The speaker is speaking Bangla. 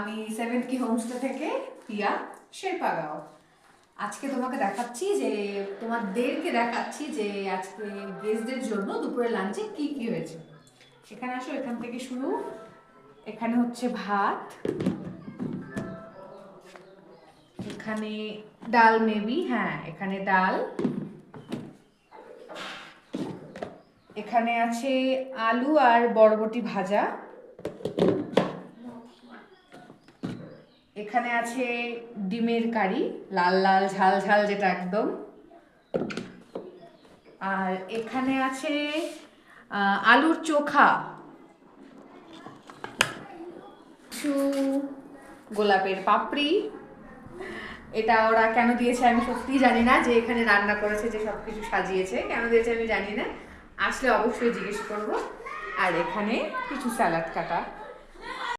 আমি 7th কি হোমস্টে থেকে পিয়া শেরপাগাঁও। আজকে তোমাকে দেখাচ্ছি যে তোমাদেরকে দেখাচ্ছি যে আজকে গেস্টদের জন্য দুপুরে লাঞ্চে কি কি হয়েছে। এখানে আসো, এখান থেকে শুরু। এখানে হচ্ছে ভাত, এখানে ডাল, মেবি হ্যাঁ এখানে ডাল, এখানে আছে আলু আর বরবটি ভাজা, এখানে আছে ডিমের কারি, লাল লাল ঝাল ঝাল যেটা একদম, আর এখানে আছে আলুর চোখা, কিছু গোলাপের পাপড়ি। এটা ওরা কেন দিয়েছে আমি সত্যিই জানি না, যে এখানে রান্না করেছে, যে সব কিছু সাজিয়েছে কেন দিয়েছে আমি জানি না, আসলে অবশ্যই জিজ্ঞেস করবো। আর এখানে কিছু স্যালাড কাটা,